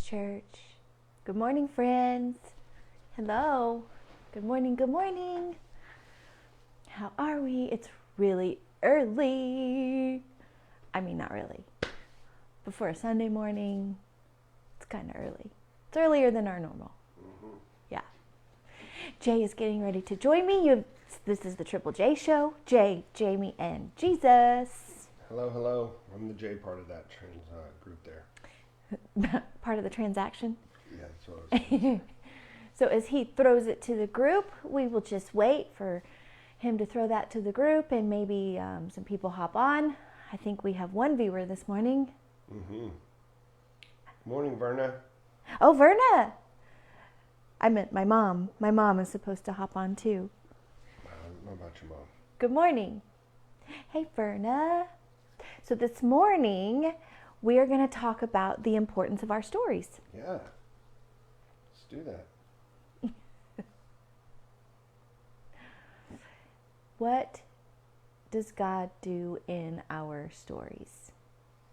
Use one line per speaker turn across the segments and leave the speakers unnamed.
Church. Good morning, friends. Hello. Good morning, good morning. How are we? It's really early. I mean, not really. Before a Sunday morning, it's kind of early. It's earlier than our normal. Yeah. Jay is getting ready to join me. This is the Triple J Show. Jay, Jamie, and Jesus.
Hello, hello. I'm the J part of that group there.
Part of the transaction.
Yeah, that's what I was saying.
So as he throws it to the group, we will just wait for him to throw that to the group, and maybe some people hop on. I think we have one viewer this morning.
Morning, Verna.
Oh, Verna! I meant my mom. My mom is supposed to hop on too.
I don't know about your mom.
Good morning. Hey, Verna. So this morning, we are going to talk about the importance of our stories.
Yeah. Let's do that.
What does God do in our stories?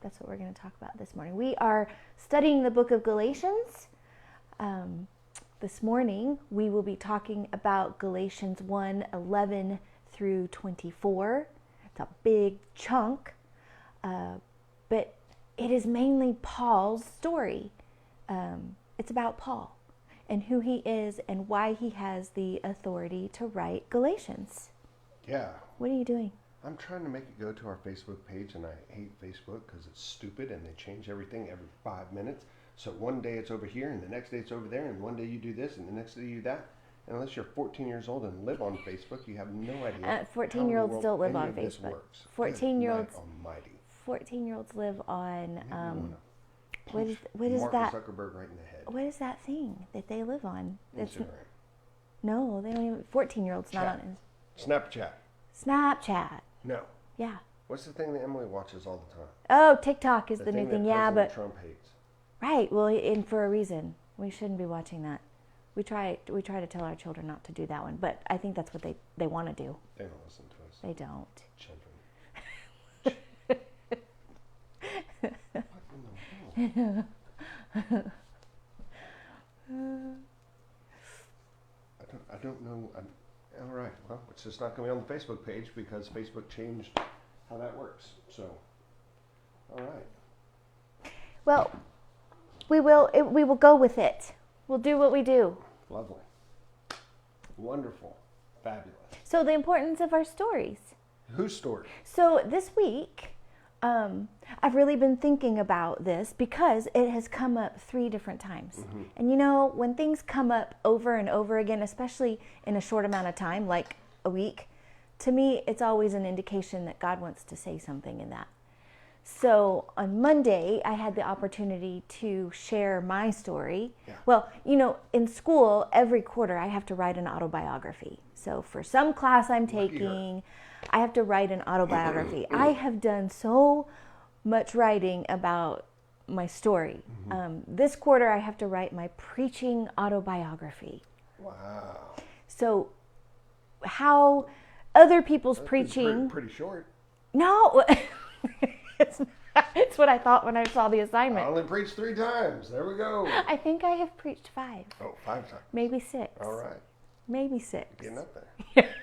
That's what we're going to talk about this morning. We are studying the book of Galatians. This morning, we will be talking about Galatians 1:11 through 24. It's a big chunk, but it is mainly Paul's story. It's about Paul and who he is and why he has the authority to write Galatians.
Yeah.
What are you doing?
I'm trying to make it go to our Facebook page, and I hate Facebook because it's stupid and they change everything every 5 minutes. So one day it's over here, and the next day it's over there, and one day you do this, and the next day you do that. And unless you're 14 years old and live on Facebook, you have no idea.
14-year-olds don't live on Facebook. 14-year-olds.
Almighty.
14-year-olds live on what is
Mark
that?
Zuckerberg right in the head.
What is that thing that they live on?
Instagram.
No, they don't even. 14-year-olds not on
Snapchat.
Snapchat.
No.
Yeah.
What's the thing that Emily watches all the time?
Oh, TikTok is the new thing. Yeah,
President
but
Trump hates.
right. Well, and for a reason. We shouldn't be watching that. We try to tell our children not to do that one, but I think that's what they want to do.
They don't listen to us.
They don't.
Children. What in the world? I don't know. All right. Well, it's just not going to be on the Facebook page because Facebook changed how that works. So, all right.
Well, we will go with it. We'll do what we do.
Lovely. Wonderful. Fabulous.
So the importance of our stories.
Whose story?
So this week, I've really been thinking about this because it has come up 3 different times.
Mm-hmm.
And you know, when things come up over and over again, especially in a short amount of time, like a week, to me, it's always an indication that God wants to say something in that. So on Monday, I had the opportunity to share my story.
Yeah.
Well, you know, in school, every quarter I have to write an autobiography. So for some class I'm taking, I have to write an autobiography. I have done so much writing about my story. This quarter I have to write my preaching autobiography.
Wow.
So how other people's preaching...
Pretty short.
No! It's what I thought when I saw the assignment.
I only preached 3 times. There we go.
I think I have preached 5.
Oh, 5 times.
Maybe 6.
All right.
Maybe 6.
Getting up there.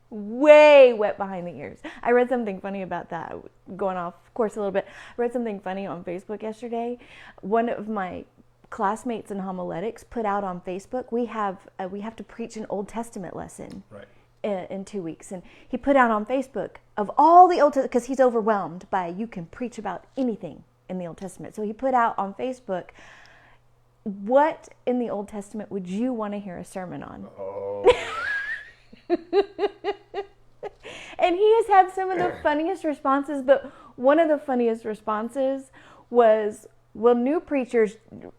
Way wet behind the ears. I read something funny about that, going off course a little bit. I read something funny on Facebook yesterday. One of my classmates in homiletics put out on Facebook, we have to preach an Old Testament lesson.
Right.
In 2 weeks, and he put out on Facebook of all the Old Testament, because he's overwhelmed by you can preach about anything in the Old Testament. So he put out on Facebook, what in the Old Testament would you want to hear a sermon on?
Oh.
And he has had some of the funniest responses, but one of the funniest responses was, well, new preachers,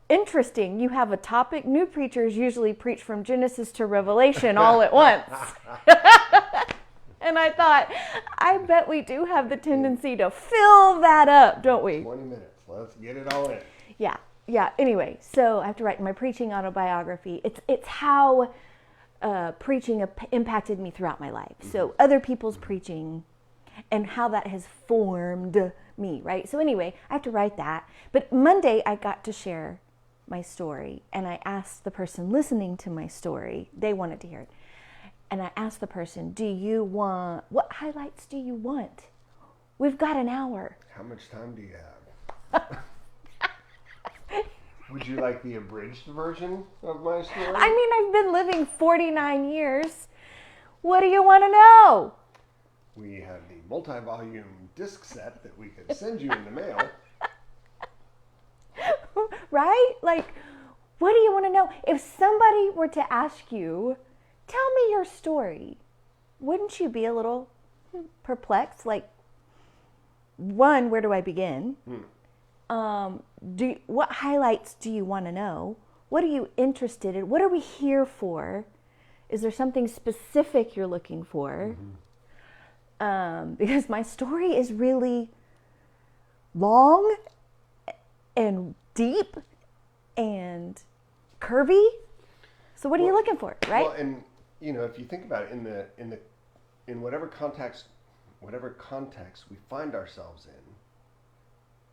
interesting, you have a topic. New preachers usually preach from Genesis to Revelation all at once. And I thought, I bet we do have the tendency to fill that up, don't we?
20 minutes. Let's get it all in.
Yeah. Anyway, so I have to write my preaching autobiography. It's how preaching impacted me throughout my life. So other people's preaching and how that has formed me, right? So anyway, I have to write that. But Monday, I got to share my story and I asked the person listening to my story, they wanted to hear it. And I asked the person, what highlights do you want? We've got an hour.
How much time do you have? Would you like the abridged version of my story?
I mean, I've been living 49 years. What do you want to know?
We have the multi-volume disc set that we could send you in the mail.
Right? Like, what do you want to know? If somebody were to ask you, tell me your story, wouldn't you be a little perplexed? Like, one, where do I begin? What highlights do you want to know? What are you interested in? What are we here for? Is there something specific you're looking for? Because my story is really long and deep and curvy. So what are you looking for, right?
Well, and if you think about it, in whatever context we find ourselves in,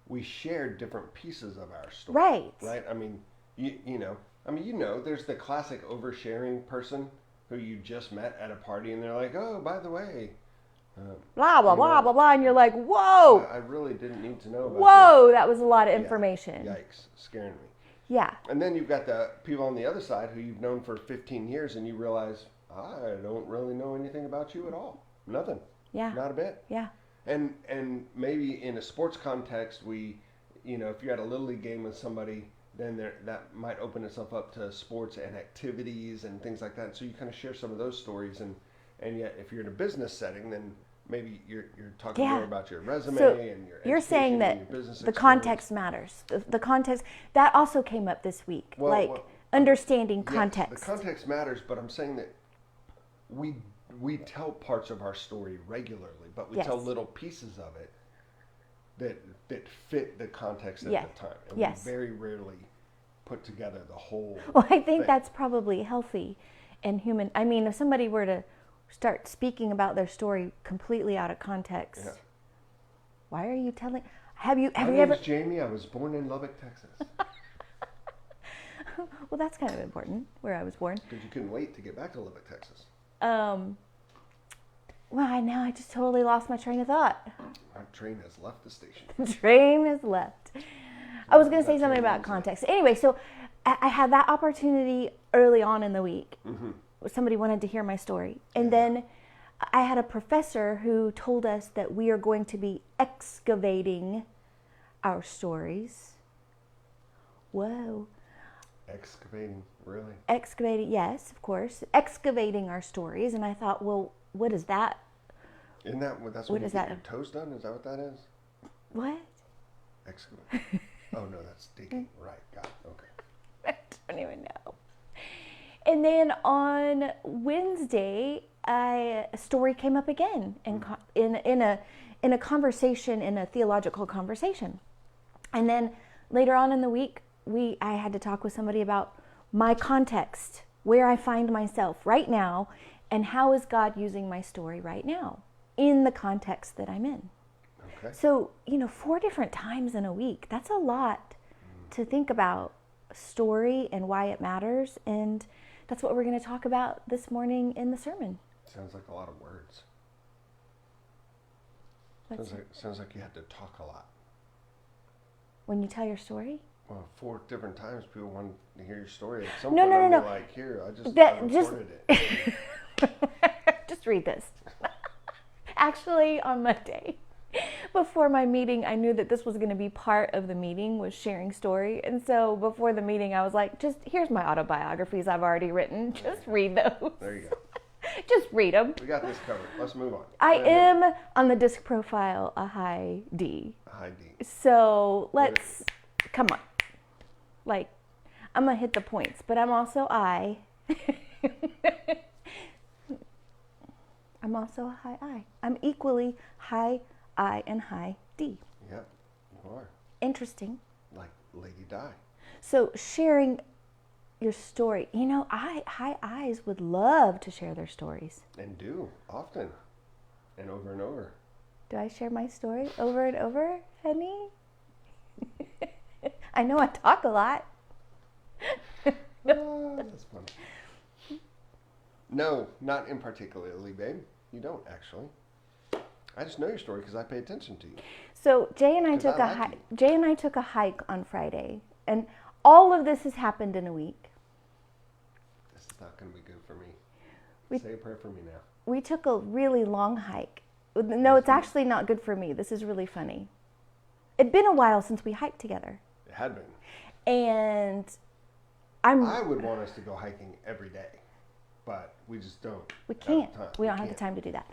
we share different pieces of our story.
Right.
Right. I mean, there's the classic oversharing person who you just met at a party, and they're like, "Oh, by the way,
blah blah blah blah blah," and you're like, "Whoa,
I really didn't need to know about
whoa, that was a lot of information."
Yikes, scaring me.
Yeah.
And then you've got the people on the other side who you've known for 15 years, and you realize, I don't really know anything about you at all. Nothing.
Yeah.
Not a bit.
Yeah.
And maybe in a sports context, if you're at a Little League game with somebody, then that might open itself up to sports and activities and things like that. So you kind of share some of those stories. And yet, if you're in a business setting, then maybe you're talking more about your resume and your
you're saying that
your business
the
experience.
context matters. The context, that also came up this week. Understanding context.
Yes, the context matters, but I'm saying that we tell parts of our story regularly, but we tell little pieces of it that fit the context at the time. And we very rarely put together the whole
Well, I think
thing.
that's probably healthy and human. I mean, if somebody were to start speaking about their story completely out of context, why are you telling? Have you
My name
ever?
is Jamie. I was born in Lubbock, Texas.
Well, that's kind of important, where I was born.
Because you couldn't wait to get back to Lubbock, Texas.
Well, now I just totally lost my train of thought.
Our train has left the station.
The train has left. I was going to say something about context. Anyway, so I had that opportunity early on in the week. Somebody wanted to hear my story. And then I had a professor who told us that we are going to be excavating our stories. Whoa.
Excavating, really?
Excavating, yes, of course. Excavating our stories. And I thought, well, what is that?
Isn't that's when you get your toes done? Is that what that is?
What?
Excavate. Oh, no, that's digging. Right, got it. Okay.
I don't even know. And then on Wednesday, a story came up again in a conversation, in a theological conversation. And then later on in the week, I had to talk with somebody about my context, where I find myself right now, and how is God using my story right now in the context that I'm in.
Okay.
So, 4 different times in a week, that's a lot to think about story and why it matters. And that's what we're going to talk about this morning in the sermon.
Sounds like a lot of words. Sounds like you had to talk a lot.
When you tell your story?
Well, 4 different times people want to hear your story. At some point, I'll be like, here, I recorded it.
Just read this. Actually, on Monday, before my meeting, I knew that this was going to be part of the meeting, was sharing story. And so before the meeting, I was like, here's my autobiographies I've already written. Just read those.
There you go.
Just read them.
We got this covered. Let's move on.
I am on the disc profile a high D.
A high D.
So come on. I'm going to hit the points, but I'm also I. I'm also a high I. I'm equally high I and high D.
Yep, you are.
Interesting.
Like Lady Di.
So sharing your story. High I's would love to share their stories.
And do, often. And over and over.
Do I share my story over and over, honey? I know I talk a lot.
Oh, that's funny. No, not in particularly, babe. You don't actually. I just know your story because I pay attention to you.
So Jay and I
'Cause
took
I
a
like
hike.
you.
Jay and I took a hike on Friday, and all of this has happened in a week.
This is not going to be good for me.
We-
Say a prayer for me now.
We took a really long hike. No, it's actually not good for me. This is really funny. It'd been a while since we hiked together,
It had been.
and
I would want us to go hiking every day, but we just don't.
we
have
can't.
time.
We don't have the
can't.
time to do that.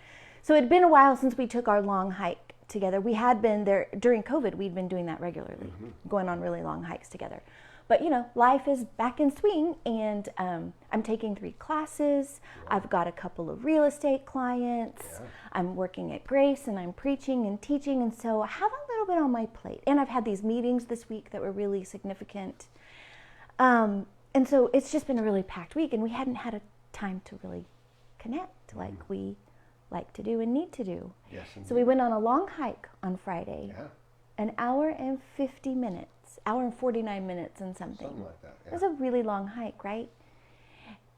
So it'd been a while since we took our long hike together. We had been there during COVID. We'd been doing that regularly, going on really long hikes together. But life is back in swing, and I'm taking 3 classes. I've got a couple of real estate clients.
Yeah.
I'm working at Grace, and I'm preaching and teaching, and so I have a little bit on my plate. And I've had these meetings this week that were really significant. And so it's just been a really packed week, and we hadn't had a time to really connect like we like to do and need to do.
Yes,
So we went on a long hike on Friday,
Yeah,
an hour and 50 minutes, hour and 49 minutes and something.
something like that.
It was a really long hike, right?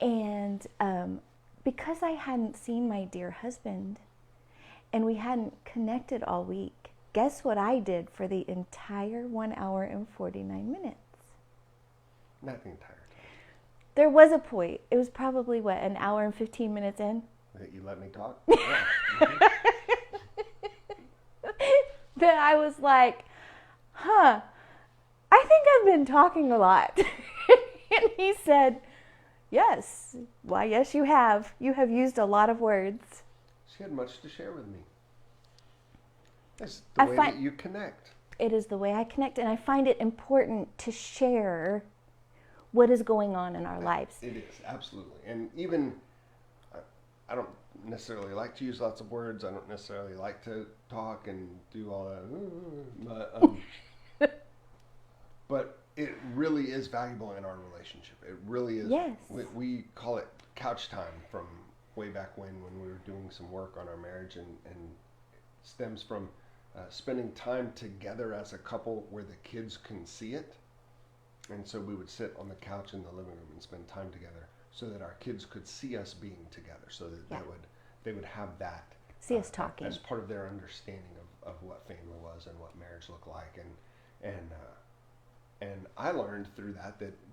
And because I hadn't seen my dear husband and we hadn't connected all week, guess what I did for the entire 1 hour and 49 minutes?
Not the entire time.
There was a point, it was probably an hour and 15 minutes in,
That you let me talk? Yeah.
that I was like, I think I've been talking a lot. And he said, yes. Why, yes, you have. You have used a lot of words.
She had much to share with me. That's
I
the way
find-
that you connect.
It is the way I connect, and I find it important to share what is going on in our lives.
It is, absolutely. And even, I don't necessarily like to use lots of words. I don't necessarily like to talk and do all that. But it really is valuable in our relationship. It really is.
Yes.
We call it couch time from way back when we were doing some work on our marriage, and stems from spending time together as a couple where the kids can see it. And so we would sit on the couch in the living room and spend time together so that our kids could see us being together, so that they would have that.
See us talking.
As part of their understanding of what family was and what marriage looked like. And I learned through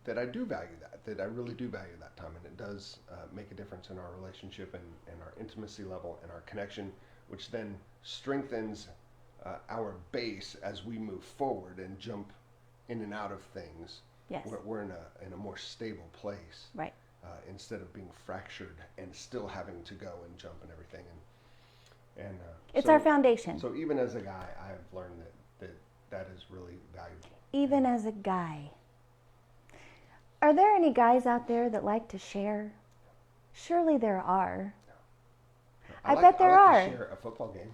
that I do value that I really do value that time. And it does make a difference in our relationship and our intimacy level and our connection, which then strengthens our base as we move forward and jump in and out of things.
Yes.
We're in a more stable place.
Right.
Instead of being fractured and still having to go and jump and everything. And
It's
so-
our foundation.
So even as a guy, I've learned that is really valuable.
Even as a guy. Are there any guys out there that like to share? Surely there are. I bet there
I
are.
like to share a football game.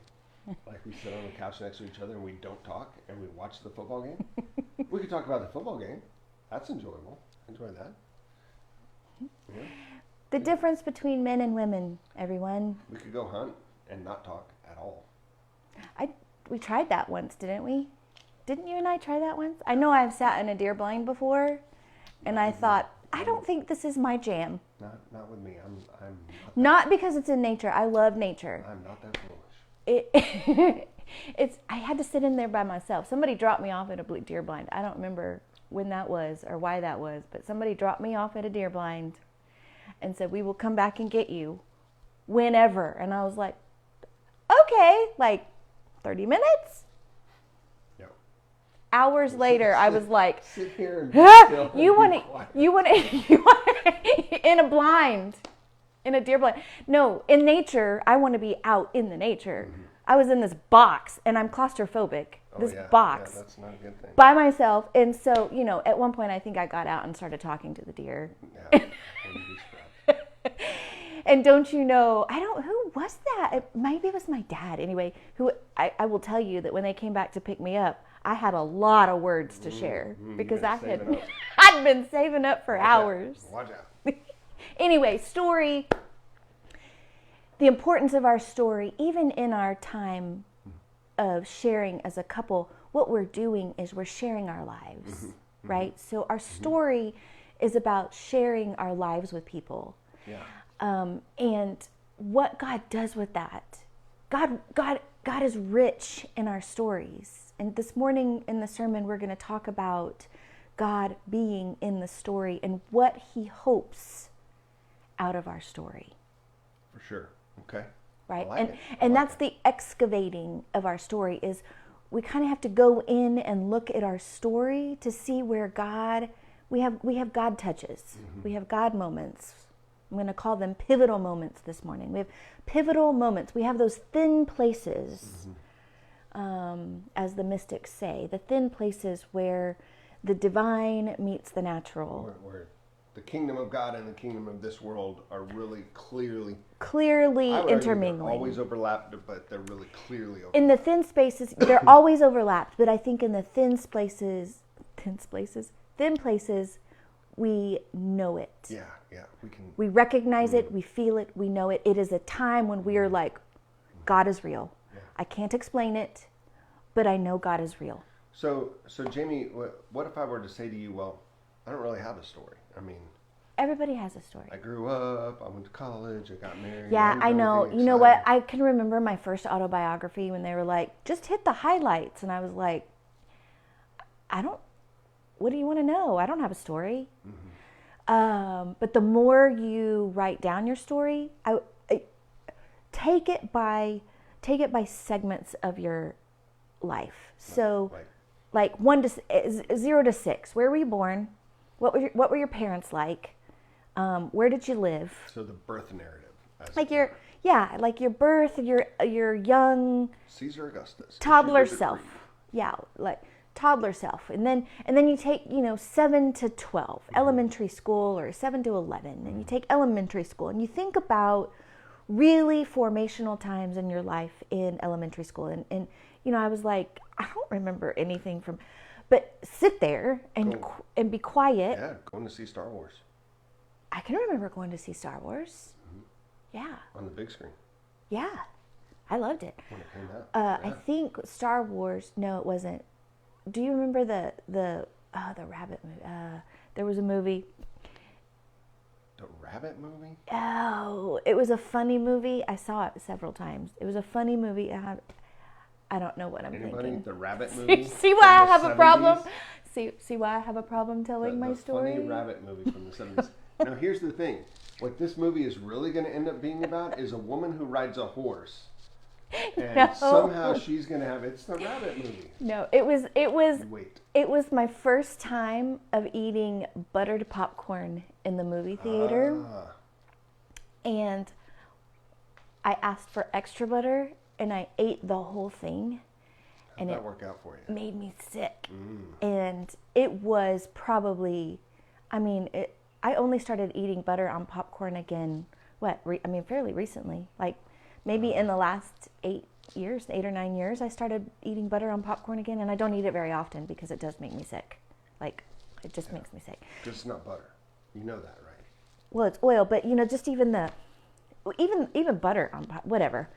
Like we sit on the couch next to each other and we don't talk and we watch the football game. We could talk about the football game. That's enjoyable. Enjoy that. Yeah.
The difference between men and women, everyone.
We could go hunt and not talk at all.
We tried that once, didn't we? Didn't you and I try that once? I know I've sat in a deer blind before, and I thought, I don't think this is my jam.
Not with me. I'm
Not because it's in nature. I love nature.
I'm not that foolish.
I had to sit in there by myself. Somebody dropped me off at a deer blind. I don't remember when that was or why that was, but somebody dropped me off at a deer blind and said, we will come back and get you whenever. And I was like, okay, like 30 minutes?
No.
Hours later, I was like,
Sit here and be still and
you
be
want
quiet.
to, in a blind, in a deer blind. No, in nature, I want to be out in the nature.
Mm-hmm.
I was in this box, and I'm claustrophobic. This
yeah,
box.
Yeah, that's not a good thing.
By myself. And so, at one point I think I got out and started talking to the deer.
Yeah. Wouldn't be surprised.
And don't you know, who was that? Maybe it was my dad. Anyway, who I will tell you that when they came back to pick me up, I had a lot of words to share because I'd been saving up for hours.
Watch out.
Anyway, story. The importance of our story, even in our time of sharing as a couple, what we're doing is we're sharing our lives, right? So our story is about sharing our lives with people.
Yeah.
And what God does with that. God is rich in our stories. And this morning in the sermon, we're going to talk about God being in the story and what he hopes out of our story.
For sure. Okay.
Right?
I like it.
And that's the excavating of our story, is we kind of have to go in and look at our story to see where we have God touches. We have God moments. I'm going to call them pivotal moments this morning. We have pivotal moments. We have those thin places, as the mystics say, the thin places where the divine meets the natural.
Where the kingdom of God and the kingdom of this world are really clearly
Clearly
I would argue they're
intermingling.
always overlapped, but they're really clearly overlapped.
In the thin spaces, they're always overlapped, but I think in the thin places, we know it.
Yeah.
We recognize it, we feel it, we know it. It is a time when we are like, God is real.
Yeah.
I can't explain it, but I know God is real.
So Jamie, what if I were to say to you, well, I don't really have a story. I mean,
Everybody has a story.
I grew up, I went to college, I got married.
Yeah, I know. You know what? I can remember my first autobiography when they were like, just hit the highlights. And I was like, what do you want to know? I don't have a story. But the more you write down your story, I take it by segments of your life. So, like 0 to 6. Where were you born? What were your parents like? Where did you live?
So the birth narrative.
Like your birth, your young
Caesar Augustus.
toddler self. Yeah, like toddler self. And then you take, 7 to 12, elementary school, or 7 to 11. And you take elementary school and you think about really formational times in your life in elementary school. And I was like, I don't remember anything from, but sit there and be quiet.
Yeah, going to see Star Wars.
I can remember going to see Star Wars. Yeah.
On the big screen.
Yeah. I loved it.
When it came out.
I think Star Wars, no, it wasn't. Do you remember the rabbit movie? There was a movie.
The rabbit movie?
Oh, it was a funny movie. I saw it several times. It was a funny movie. I don't know what I'm thinking.
The rabbit movie?
See why I have a problem? See why I have a problem telling my story?
The funny rabbit movie from the 70s. Now, here's the thing. What this movie is really going to end up being about is a woman who rides a horse. And somehow she's going to have... It's the rabbit movie.
No, it was...
Wait.
It was my first time of eating buttered popcorn in the movie theater. And I asked for extra butter, and I ate the whole thing.
How'd that work out for you?
Made me sick. And it was probably... I only started eating butter on popcorn again, fairly recently. Like, maybe in the last 8 or 9 years, I started eating butter on popcorn again, and I don't eat it very often because it does make me sick. Like, it just makes me sick.
Because it's not butter. You know that, right?
Well, it's oil, but just even butter on whatever.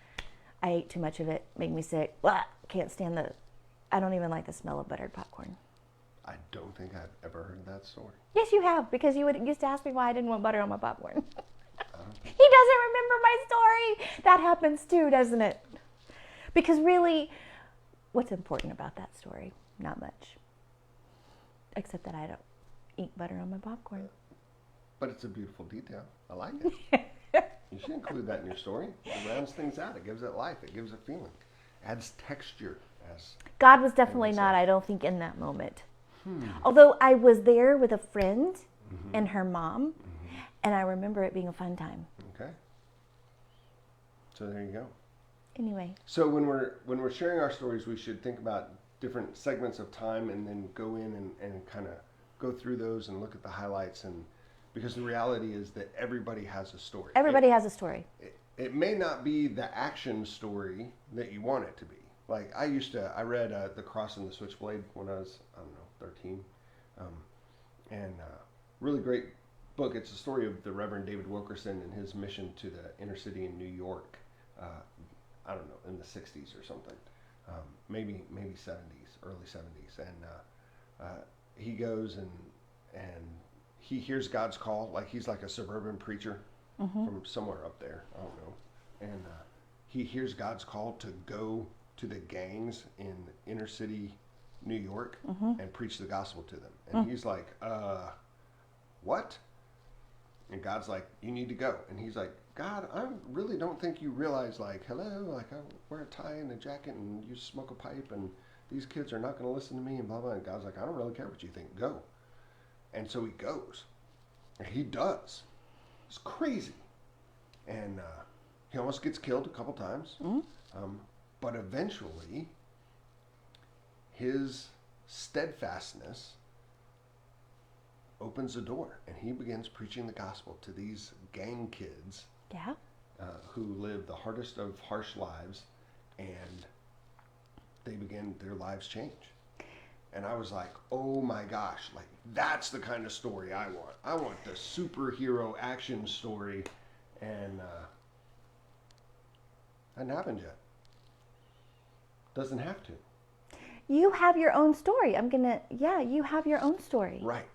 I ate too much of it, made me sick. Blah, can't stand I don't even like the smell of buttered popcorn.
I don't think I've ever heard that story.
Yes, you have, because you used to ask me why I didn't want butter on my popcorn. He doesn't remember my story. That happens too, doesn't it? Because really, what's important about that story? Not much. Except that I don't eat butter on my popcorn.
But it's a beautiful detail. I like it. You should include that in your story. It rounds things out. It gives it life. It gives it feeling. Adds texture.
God was definitely not, I don't think, in that moment. Although I was there with a friend and her mom, and I remember it being a fun time.
Okay. So there you go.
Anyway.
So when we're sharing our stories, we should think about different segments of time and then go in and kind of go through those and look at the highlights, and because the reality is that everybody has a story.
Everybody has a story.
It may not be the action story that you want it to be. Like I read The Cross and the Switchblade when I was, 13. Really great book. It's a story of the Reverend David Wilkerson and his mission to the inner city in New York, in the 60s or something. Maybe 70s, early 70s. And he goes and he hears God's call, like he's like a suburban preacher from somewhere up there. I don't know. And he hears God's call to go to the gangs in inner city New York and preach the gospel to them. And he's like, what? And God's like, you need to go. And he's like, God, I really don't think you realize, like, hello, like I wear a tie and a jacket and you smoke a pipe and these kids are not going to listen to me and blah, blah. And God's like, I don't really care what you think. Go. And so he goes. And he does. It's crazy. And he almost gets killed a couple times. But eventually, his steadfastness opens a door. And he begins preaching the gospel to these gang kids who live the hardest of harsh lives. And they begin, their lives change. And I was like, oh my gosh, like that's the kind of story I want. I want the superhero action story. And hasn't happened yet. Doesn't have to.
You have your own story. You have your own story.
Right.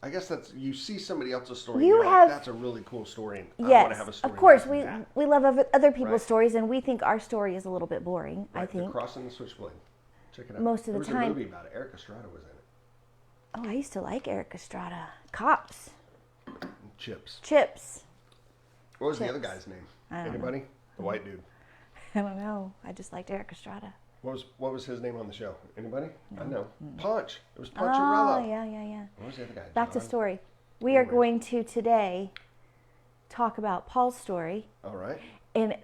I guess that's, you see somebody else's story,
You
you're
have-
like, that's a really cool story, and I
Yes,
want to have a story
of course.
like
We
that.
we love other people's
Right.
stories, and we think our story is a little bit boring. I
Right,
think.
The Cross and the Switchblade. Check it out.
Most of the
there was
time-
a movie about it. Eric Estrada was in it.
Oh, I used to like Eric Estrada. Cops,
Chips.
Chips.
What was the
Chips.
other guy's name?
I don't know.
Anybody? The white dude.
I don't know. I just liked Eric Estrada.
What was his name on the show? Anybody? I know.
Mm.
Punch. It was
Oh,
Puncharello.
yeah.
What was the other guy?
Back to
John?
story. We are
Anyways.
going to today talk about Paul's story.
All right.
And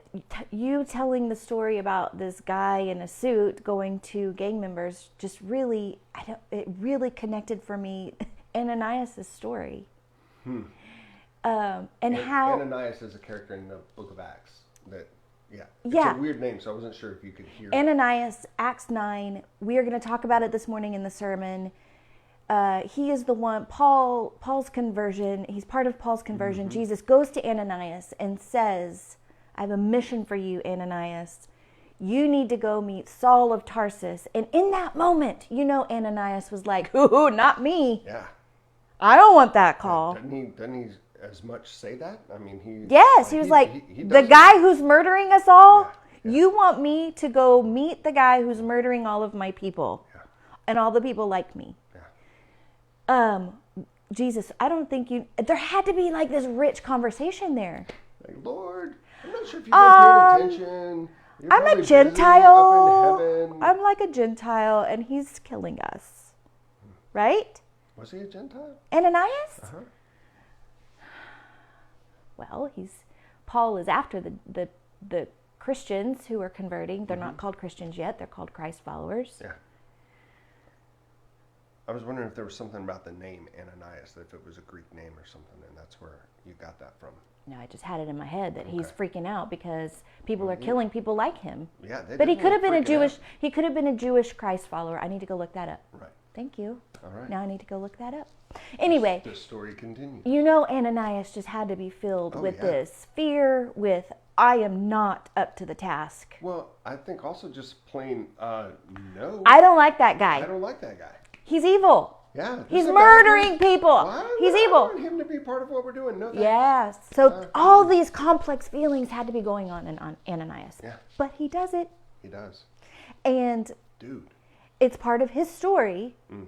you telling the story about this guy in a suit going to gang members just really, it really connected for me Ananias' story. And how
Ananias is a character in the Book of Acts. It's
Yeah.
a weird name, so I wasn't sure if you could hear it.
Ananias, Acts 9, we are going to talk about it this morning in the sermon. He is the one, Paul's conversion, he's part of Paul's conversion. Jesus goes to Ananias and says, I have a mission for you, Ananias. You need to go meet Saul of Tarsus. And in that moment, Ananias was like, ooh, not me.
Yeah.
I don't want that call.
Doesn't he as much say that? I mean,
Yes, he was like,
he
the
does
guy who's murdering us all,
Yeah.
you want me to go meet the guy who's murdering all of my people.
Yeah.
And all the people like me.
Yeah.
Jesus, I don't think there had to be like this rich conversation there.
Like, Lord, I'm not sure if you've been paying attention. You're
I'm
probably
a
busy
Gentile.
up in heaven.
I'm like a Gentile and he's killing us. Right?
Was he a Gentile?
Ananias?
Uh-huh.
Well, Paul is after the Christians who are converting. They're not called Christians yet. They're called Christ followers.
Yeah. I was wondering if there was something about the name Ananias, if it was a Greek name or something, and that's where you got that from.
No, I just had it in my head that he's
Okay.
freaking out because people are killing people like him.
Yeah, they
But he
definitely
could have been a
freaking
Jewish.
out.
He could have been a Jewish Christ follower. I need to go look that up.
Right.
Thank you.
All right.
Now I need to go look that up. Anyway,
The story continues.
Ananias just had to be filled
Oh,
with
yeah.
this fear. With I am not up to the task.
Well, I think also just plain no.
I don't like that
I
guy.
don't like that guy.
He's evil.
Yeah. this
He's
is a guy
murdering people.
Why
He's
would I
evil.
want him to be part of what we're doing? No. Thanks.
Yes. So all these complex feelings had to be going on in Ananias.
Yeah.
But he does it.
He does.
And
Dude.
it's part of his story.
Mm.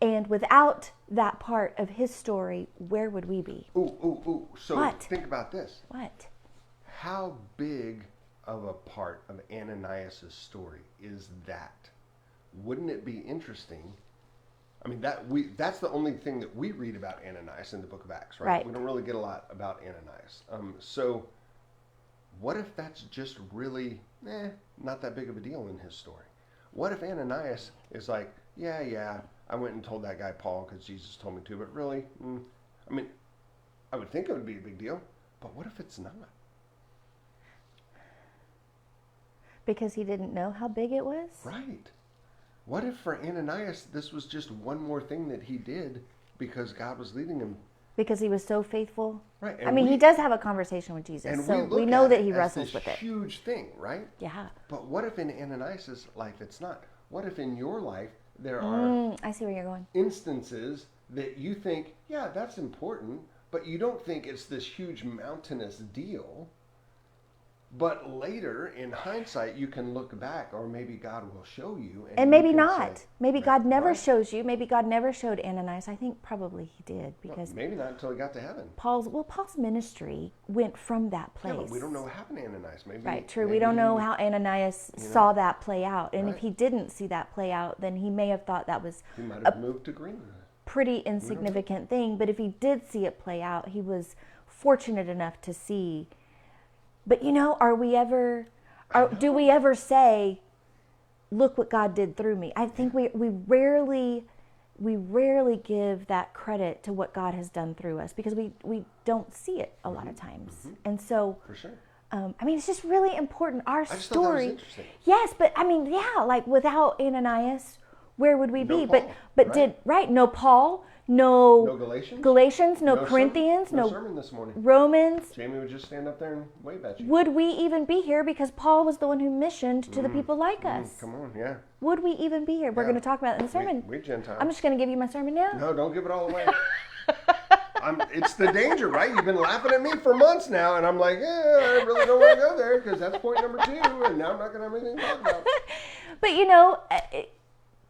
And without that part of his story, where would we be?
Ooh. So
What?
think about this.
What?
How big of a part of Ananias' story is that? Wouldn't it be interesting? I mean, that's the only thing that we read about Ananias in the book of Acts, right?
Right.
We don't really get a lot about Ananias. So what if that's just really not that big of a deal in his story? What if Ananias is like, yeah, I went and told that guy Paul because Jesus told me to, but really, I mean, I would think it would be a big deal, but what if it's not?
Because he didn't know how big it was?
Right. What if for Ananias this was just one more thing that he did because God was leading him?
Because he was so faithful?
Right.
I mean, he does have a conversation with Jesus,
And
so
look
we know
at
that
it
he
as
wrestles
this
with it.
huge thing, right?
Yeah.
But what if in Ananias' life it's not? What if in your life there are
I see where you're going.
instances that you think, yeah, that's important, but you don't think it's this huge mountainous deal. But later, in hindsight, you can look back, or maybe God will show you.
And
you
maybe
can
not.
say,
Maybe God never
right.
shows you. Maybe God never showed Ananias. I think probably he did, because
Maybe not until he got to heaven.
Paul's ministry went from that
Yeah,
place.
but we don't know what happened to Ananias. Maybe,
Right, true.
maybe,
We don't know how Ananias saw that play out. And if
Right.
he didn't see that play out, then he may have thought that was
He might have moved to Greenwood.
pretty insignificant thing. But if he did see it play out, he was fortunate enough to see. But are we ever, do we ever say, look what God did through me? I think we rarely give that credit to what God has done through us, because we don't see it a lot of times. And so,
For sure.
it's just really important. Our
I just
story.
thought that was interesting.
Yes, but like without Ananias, where would we be?
Paul,
but no Paul, no
Galatians,
no Corinthians,
no
no
sermon this morning.
Romans.
Jamie would just stand up there and wave at you.
Would we even be here? Because Paul was the one who missioned to the people like us.
Come on, yeah.
Would we even be here? We're
Yeah.
going to talk about it in the sermon.
We Gentiles.
I'm just going to give you my sermon now.
No, don't give it all away. It's the danger, right? You've been laughing at me for months now, and I'm like, I really don't want to go there, because that's point number 2, and now I'm not going to have anything to talk about.
But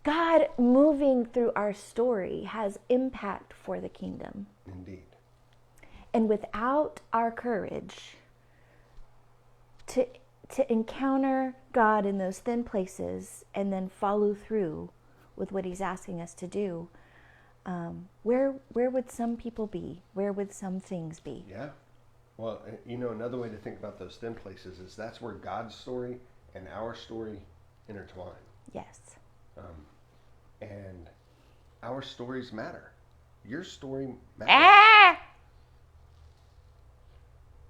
God moving through our story has impact for the kingdom.
Indeed.
And without our courage to encounter God in those thin places and then follow through with what he's asking us to do, where would some people be? Where would some things be?
Yeah. Well, another way to think about those thin places is that's where God's story and our story intertwine.
Yes.
And our stories matter. Your story matters.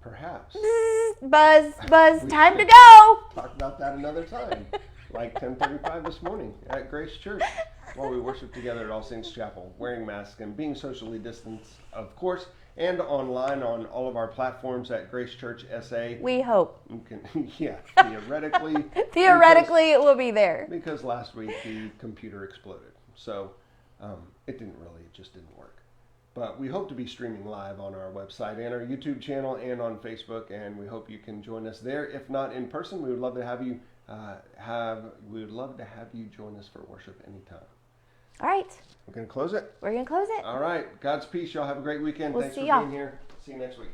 Perhaps.
Buzz,
We
time to
should
go.
Talk about that another time. Like 10:35 this morning at Grace Church, while we worship together at All Saints Chapel, wearing masks and being socially distanced, of course, and online on all of our platforms at Grace Church SA.
We hope.
You can, theoretically.
Theoretically, it will be there.
Because last week the computer exploded. So it just didn't work. But we hope to be streaming live on our website and our YouTube channel and on Facebook, and we hope you can join us there. If not in person, we would love to have you join us for worship anytime.
All right.
We're going to close it.
We're going to close it.
All right. God's peace. Y'all have a great weekend.
We'll
Thanks
see
for
y'all.
being here. See you next week.